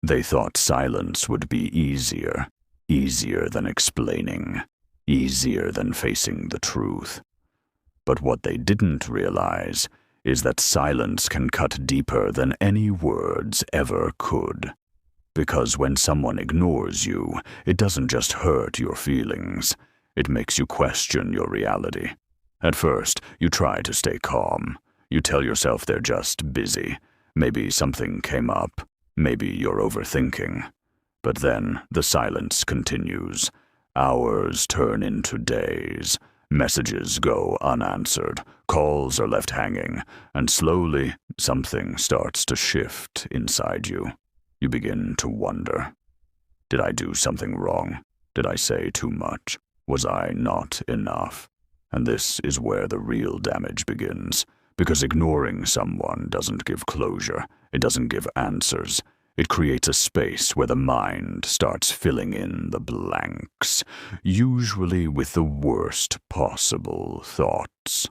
They thought silence would be easier than explaining, easier than facing the truth. But what they didn't realize is that silence can cut deeper than any words ever could. Because when someone ignores you, it doesn't just hurt your feelings, it makes you question your reality. At first, you try to stay calm. You tell yourself they're just busy. Maybe something came up. Maybe you're overthinking. But then the silence continues. Hours turn into days. Messages go unanswered. Calls are left hanging. And slowly, something starts to shift inside you. You begin to wonder. Did I do something wrong? Did I say too much? Was I not enough? And this is where the real damage begins. Because ignoring someone doesn't give closure. It doesn't give answers. It creates a space where the mind starts filling in the blanks, usually with the worst possible thoughts.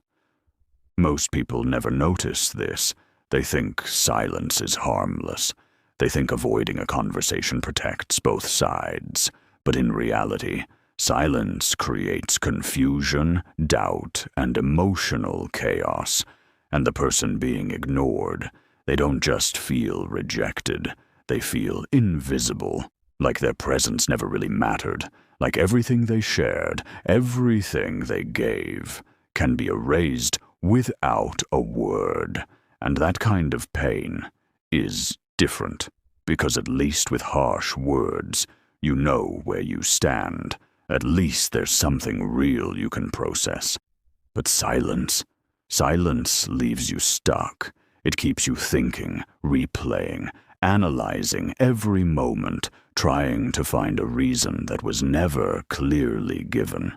Most people never notice this. They think silence is harmless. They think avoiding a conversation protects both sides. But in reality, silence creates confusion, doubt, and emotional chaos. And the person being ignored, they don't just feel rejected. They feel invisible, like their presence never really mattered, like everything they shared, everything they gave, can be erased without a word. And that kind of pain is different, because at least with harsh words, you know where you stand. At least there's something real you can process. But silence leaves you stuck. It keeps you thinking, replaying, analyzing every moment, trying to find a reason that was never clearly given.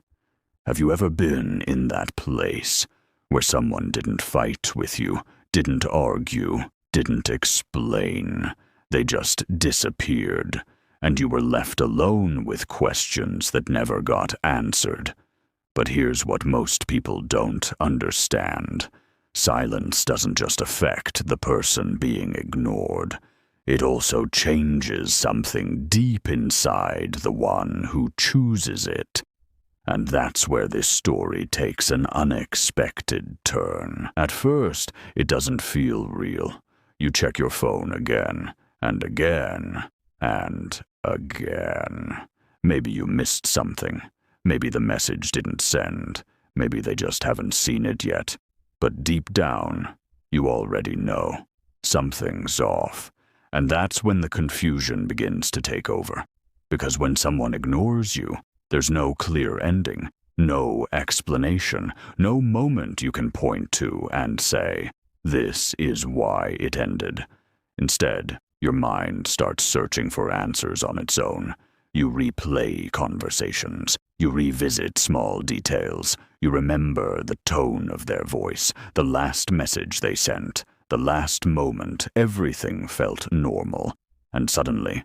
Have you ever been in that place where someone didn't fight with you, didn't argue, didn't explain? They just disappeared, and you were left alone with questions that never got answered. But here's what most people don't understand. Silence doesn't just affect the person being ignored. It also changes something deep inside the one who chooses it. And that's where this story takes an unexpected turn. At first, it doesn't feel real. You check your phone again, and again, and again. Maybe you missed something. Maybe the message didn't send. Maybe they just haven't seen it yet. But deep down, you already know. Something's off. And that's when the confusion begins to take over. Because when someone ignores you, there's no clear ending, no explanation, no moment you can point to and say, this is why it ended. Instead, your mind starts searching for answers on its own. You replay conversations. You revisit small details. You remember the tone of their voice, the last message they sent, the last moment everything felt normal. And suddenly,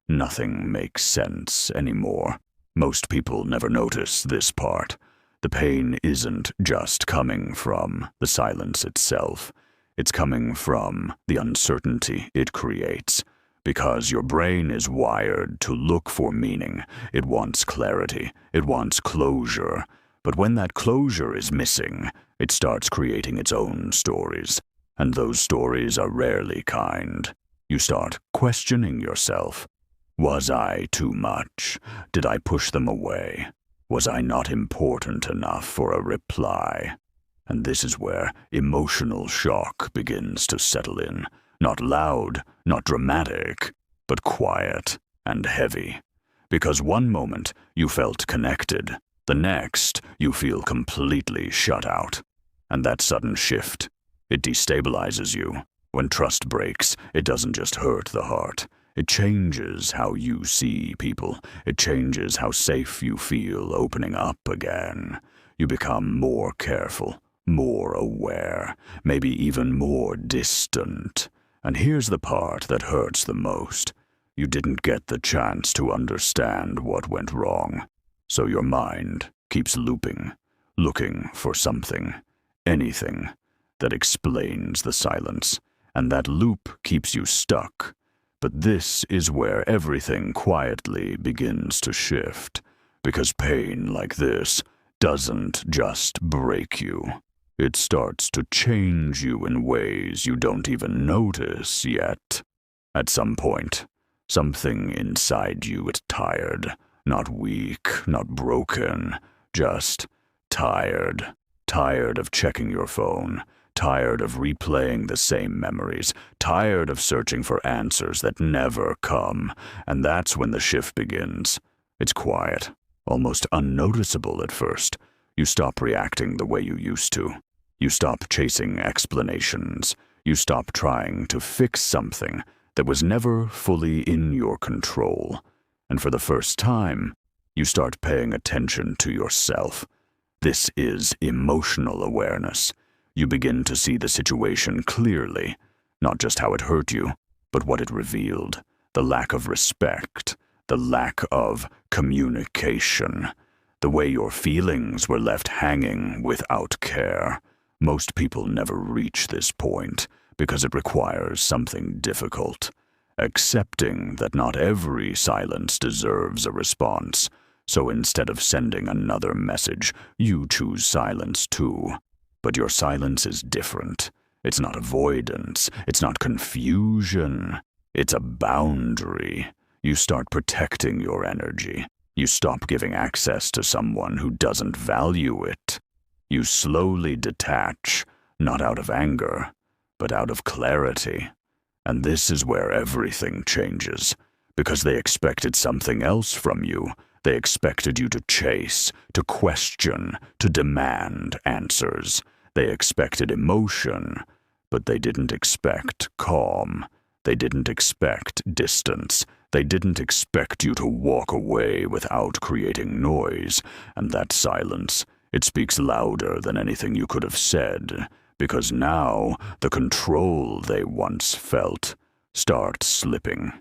nothing makes sense anymore. Most people never notice this part. The pain isn't just coming from the silence itself. It's coming from the uncertainty it creates. Because your brain is wired to look for meaning. It wants clarity. It wants closure. But when that closure is missing, it starts creating its own stories. And those stories are rarely kind. You start questioning yourself. Was I too much? Did I push them away? Was I not important enough for a reply? And this is where emotional shock begins to settle in. Not loud, not dramatic, but quiet and heavy. Because one moment you felt connected, the next you feel completely shut out. And that sudden shift, it destabilizes you. When trust breaks, it doesn't just hurt the heart. It changes how you see people. It changes how safe you feel opening up again. You become more careful, more aware, maybe even more distant. And here's the part that hurts the most. You didn't get the chance to understand what went wrong. So your mind keeps looping, looking for something, anything, that explains the silence. And that loop keeps you stuck. But this is where everything quietly begins to shift, because pain like this doesn't just break you. It starts to change you in ways you don't even notice yet. At some point, something inside you is tired, not weak, not broken, just tired. Tired of checking your phone, tired of replaying the same memories, tired of searching for answers that never come, and that's when the shift begins. It's quiet, almost unnoticeable at first. You stop reacting the way you used to. You stop chasing explanations. You stop trying to fix something that was never fully in your control. And for the first time, you start paying attention to yourself. This is emotional awareness. You begin to see the situation clearly, not just how it hurt you, but what it revealed, the lack of respect, the lack of communication, the way your feelings were left hanging without care. Most people never reach this point because it requires something difficult. Accepting that not every silence deserves a response. So instead of sending another message, you choose silence too. But your silence is different. It's not avoidance. It's not confusion. It's a boundary. You start protecting your energy. You stop giving access to someone who doesn't value it. You slowly detach, not out of anger, but out of clarity. And this is where everything changes, because they expected something else from you. They expected you to chase, to question, to demand answers. They expected emotion, but they didn't expect calm. They didn't expect distance. They didn't expect you to walk away without creating noise. And that silence, it speaks louder than anything you could have said, because now the control they once felt starts slipping.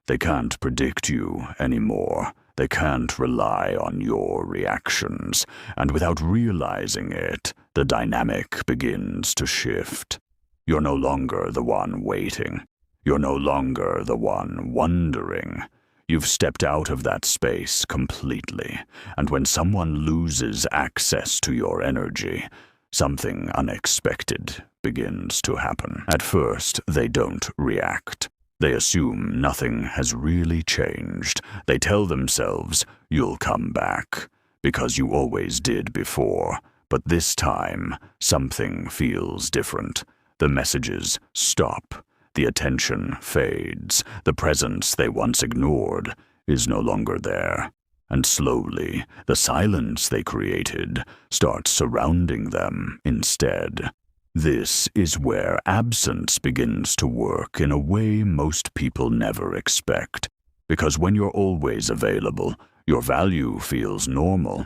They can't predict you anymore. They can't rely on your reactions, and without realizing it, the dynamic begins to shift. You're no longer the one waiting. You're no longer the one wondering. You've stepped out of that space completely, and when someone loses access to your energy, something unexpected begins to happen. At first, they don't react. They assume nothing has really changed. They tell themselves, you'll come back, because you always did before. But this time, something feels different. The messages stop. The attention fades. The presence they once ignored is no longer there. And slowly, the silence they created starts surrounding them instead. This is where absence begins to work in a way most people never expect. Because when you're always available, your value feels normal,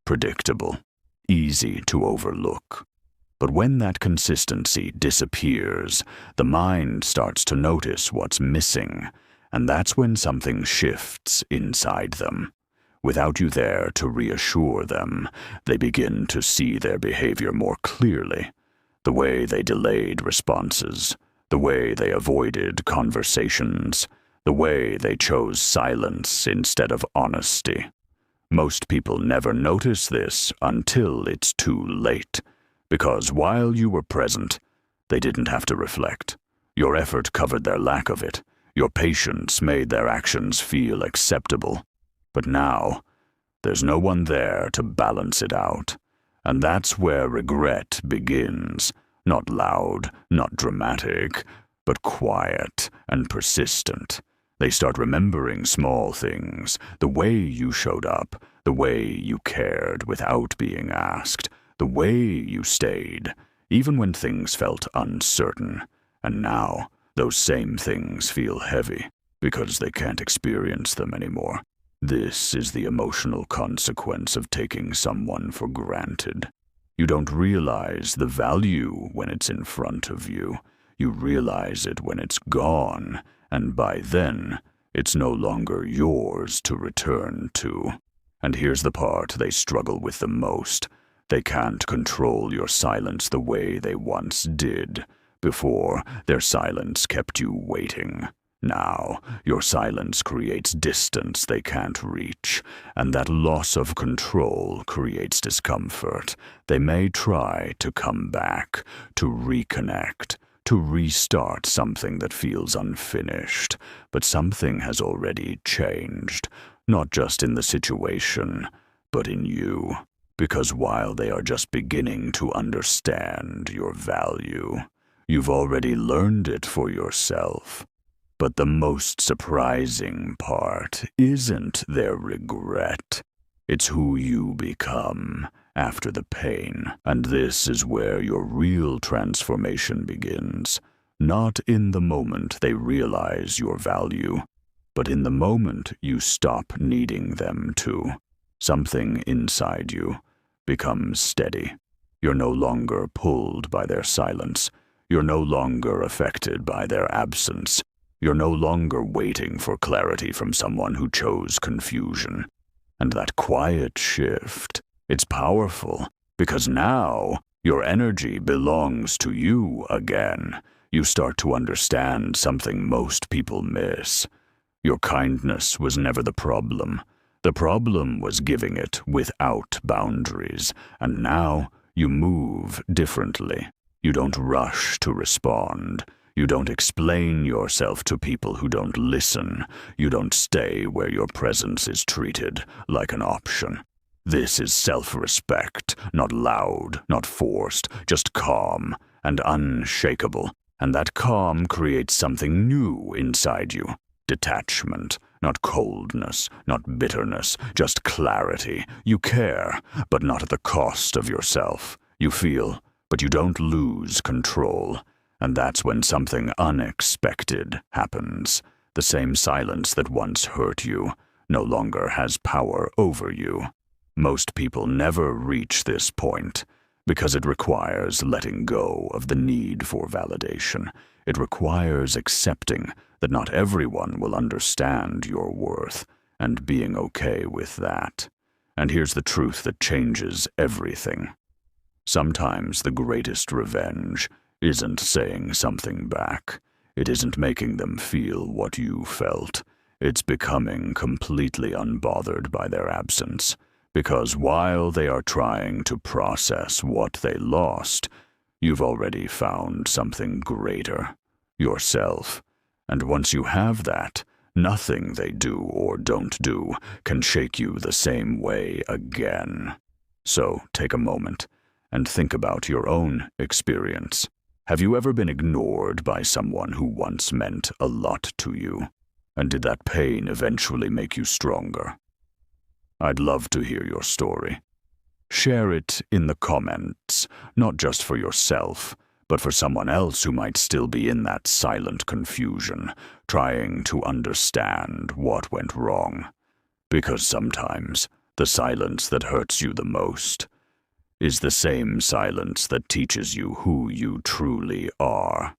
predictable, easy to overlook. But when that consistency disappears, the mind starts to notice what's missing, and that's when something shifts inside them. Without you there to reassure them, they begin to see their behavior more clearly. The way they delayed responses, the way they avoided conversations, the way they chose silence instead of honesty. Most people never notice this until it's too late, because while you were present, they didn't have to reflect. Your effort covered their lack of it. Your patience made their actions feel acceptable. But now, there's no one there to balance it out. And that's where regret begins. Not loud, not dramatic, but quiet and persistent. They start remembering small things, the way you showed up, the way you cared without being asked, the way you stayed, even when things felt uncertain. And now, those same things feel heavy, because they can't experience them anymore. This is the emotional consequence of taking someone for granted. You don't realize the value when it's in front of you. You realize it when it's gone, and by then, it's no longer yours to return to. And here's the part they struggle with the most. They can't control your silence the way they once did. Before, their silence kept you waiting. Now, your silence creates distance they can't reach, and that loss of control creates discomfort. They may try to come back, to reconnect, to restart something that feels unfinished, but something has already changed, not just in the situation, but in you. Because while they are just beginning to understand your value, you've already learned it for yourself. But the most surprising part isn't their regret. It's who you become after the pain. And this is where your real transformation begins. Not in the moment they realize your value, but in the moment you stop needing them to. Something inside you becomes steady. You're no longer pulled by their silence. You're no longer affected by their absence. You're no longer waiting for clarity from someone who chose confusion. And that quiet shift, it's powerful, because now your energy belongs to you again. You start to understand something most people miss. Your kindness was never the problem. The problem was giving it without boundaries, and now you move differently. You don't rush to respond. You don't explain yourself to people who don't listen. You don't stay where your presence is treated like an option. This is self-respect, not loud, not forced, just calm and unshakable. And that calm creates something new inside you. Detachment, not coldness, not bitterness, just clarity. You care, but not at the cost of yourself. You feel, but you don't lose control. And that's when something unexpected happens. The same silence that once hurt you no longer has power over you. Most people never reach this point because it requires letting go of the need for validation. It requires accepting that not everyone will understand your worth and being okay with that. And here's the truth that changes everything. Sometimes the greatest revenge isn't saying something back. It isn't making them feel what you felt. It's becoming completely unbothered by their absence. Because while they are trying to process what they lost, you've already found something greater, yourself. And once you have that, nothing they do or don't do can shake you the same way again. So take a moment and think about your own experience. Have you ever been ignored by someone who once meant a lot to you? And did that pain eventually make you stronger? I'd love to hear your story. Share it in the comments, not just for yourself, but for someone else who might still be in that silent confusion, trying to understand what went wrong. Because sometimes the silence that hurts you the most is the same silence that teaches you who you truly are.